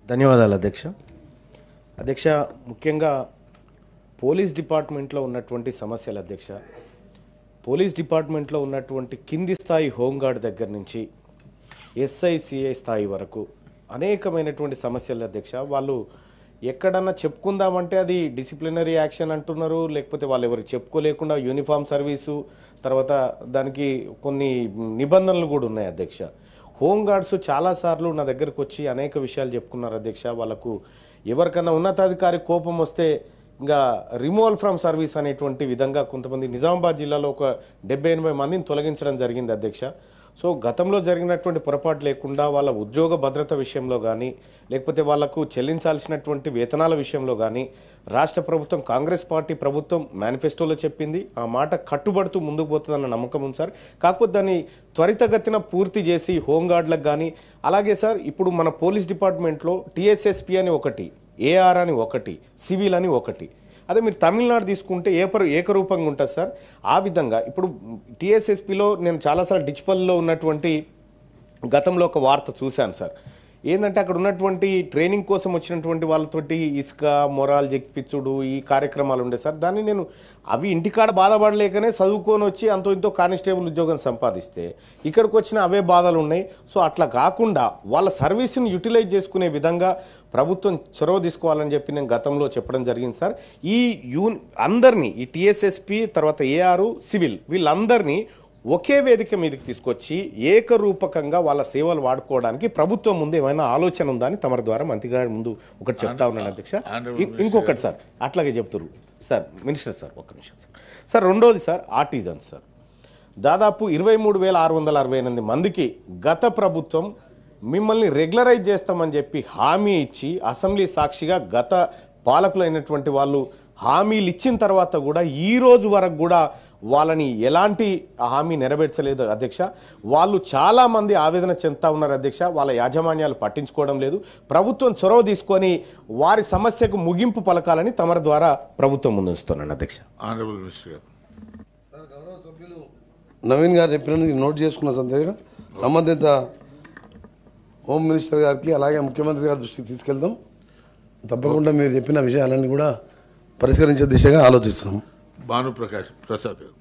ధన్యవాదాలు అధ్యక్ష. అధ్యక్ష, ముఖ్యంగా పోలీస్ డిపార్ట్మెంట్లో ఉన్నటువంటి సమస్యలు అధ్యక్ష, పోలీస్ డిపార్ట్మెంట్లో ఉన్నటువంటి కింది స్థాయి హోంగార్డ్ దగ్గర నుంచి ఎస్ఐసిఐ స్థాయి వరకు అనేకమైనటువంటి సమస్యలు అధ్యక్ష. వాళ్ళు ఎక్కడన్నా చెప్పుకుందామంటే అది డిసిప్లినరీ యాక్షన్ అంటున్నారు, లేకపోతే వాళ్ళు ఎవరికి చెప్పుకోలేకుండా యూనిఫామ్ సర్వీసు, తర్వాత దానికి కొన్ని నిబంధనలు కూడా ఉన్నాయి అధ్యక్ష. హోంగార్డ్స్ చాలాసార్లు నా దగ్గరకు వచ్చి అనేక విషయాలు చెప్పుకున్నారు అధ్యక్ష. వాళ్ళకు ఎవరికన్నా ఉన్నతాధికారి కోపం వస్తే ఇంకా రిమూవల్ ఫ్రమ్ సర్వీస్ అనేటువంటి విధంగా కొంతమంది నిజామాబాద్ జిల్లాలో ఒక 70-80 మందిని తొలగించడం జరిగింది అధ్యక్ష. సో గతంలో జరిగినటువంటి పొరపాటు లేకుండా వాళ్ళ ఉద్యోగ భద్రత విషయంలో కానీ, లేకపోతే వాళ్లకు చెల్లించాల్సినటువంటి వేతనాల విషయంలో కానీ రాష్ట్ర ప్రభుత్వం, కాంగ్రెస్ పార్టీ ప్రభుత్వం మేనిఫెస్టోలో చెప్పింది, ఆ మాట కట్టుబడుతూ ముందుకు పోతుందన్న నమ్మకం ఉంది సార్. కాకపోతే దాన్ని త్వరితగతిన పూర్తి చేసి హోంగార్డులకు కానీ, అలాగే సార్ ఇప్పుడు మన పోలీస్ డిపార్ట్మెంట్లో టీఎస్ఎస్పీ అని ఒకటి, ఏఆర్ అని ఒకటి, సివిల్ అని ఒకటి, అదే మీరు తమిళనాడు తీసుకుంటే ఏకరూపంగా ఉంటుంది సార్. ఆ విధంగా ఇప్పుడు టీఎస్ఎస్పీలో నేను చాలాసార్లు డిచ్పల్లో ఉన్నటువంటి గతంలో ఒక వార్త చూశాను సార్. ఏంటంటే అక్కడ ఉన్నటువంటి ట్రైనింగ్ కోసం వచ్చినటువంటి వాళ్ళతోటి ఇసుక మొరాలు చెక్కిపించుడు ఈ కార్యక్రమాలు ఉండే సార్. దాన్ని నేను అవి ఇంటికాడ బాధపడలేకనే చదువుకొని వచ్చి అంతో ఇంతో కానిస్టేబుల్ ఉద్యోగం సంపాదిస్తే ఇక్కడికి వచ్చిన అవే బాధలు ఉన్నాయి. సో అట్లా కాకుండా వాళ్ళ సర్వీస్ని యూటిలైజ్ చేసుకునే విధంగా ప్రభుత్వం చొరవ తీసుకోవాలని చెప్పి నేను గతంలో చెప్పడం జరిగింది సార్. ఈ అందరినీ, ఈ టీఎస్ఎస్పీ తర్వాత ఏఆర్ సివిల్ వీళ్ళందరినీ ఒకే వేదిక మీదకి తీసుకొచ్చి ఏకరూపకంగా వాళ్ళ సేవలు వాడుకోవడానికి ప్రభుత్వం ముందు ఏమైనా ఆలోచన ఉందా అని తమరి ద్వారా మంత్రి గారి ముందు ఒకటి చెప్తా ఉన్నాను అధ్యక్ష. ఇంకొకటి సార్ అట్లాగే చెప్తారు సార్ మినిస్టర్ సార్, ఒక్క నిమిషం సార్. సార్ రెండోది సార్ ఆర్టిజన్స్ సార్, దాదాపు 23,668 మందికి గత ప్రభుత్వం మిమ్మల్ని రెగ్యులరైజ్ చేస్తామని చెప్పి హామీ ఇచ్చి అసెంబ్లీ సాక్షిగా గత పాలకులైనటువంటి వాళ్ళు హామీలు ఇచ్చిన తర్వాత కూడా ఈ రోజు వరకు కూడా వాళ్ళని ఎలాంటి హామీ నెరవేర్చలేదు అధ్యక్ష. వాళ్ళు చాలా మంది ఆవేదన చెందుతా ఉన్నారు అధ్యక్ష. వాళ్ళ యాజమాన్యాలు పట్టించుకోవడం లేదు. ప్రభుత్వం చొరవ తీసుకొని వారి సమస్యకు ముగింపు పలకాలని తమరి ద్వారా ప్రభుత్వం ముందుస్తున్నాను అధ్యక్ష. ఆనరబుల్ మినిస్టర్ గారు, నవీన్ గారు చెప్పినందుకు నోట్ చేసుకున్న సందేహంగా సంబంధిత హోమ్ మినిస్టర్ గారికి అలాగే ముఖ్యమంత్రి గారి దృష్టికి తీసుకెళ్తాం. తప్పకుండా మీరు చెప్పిన విషయాలన్నీ కూడా పరిష్కరించే దిశగా ఆలోచిస్తాం. భానుప్రకాష్ ప్రసాద్ గారు.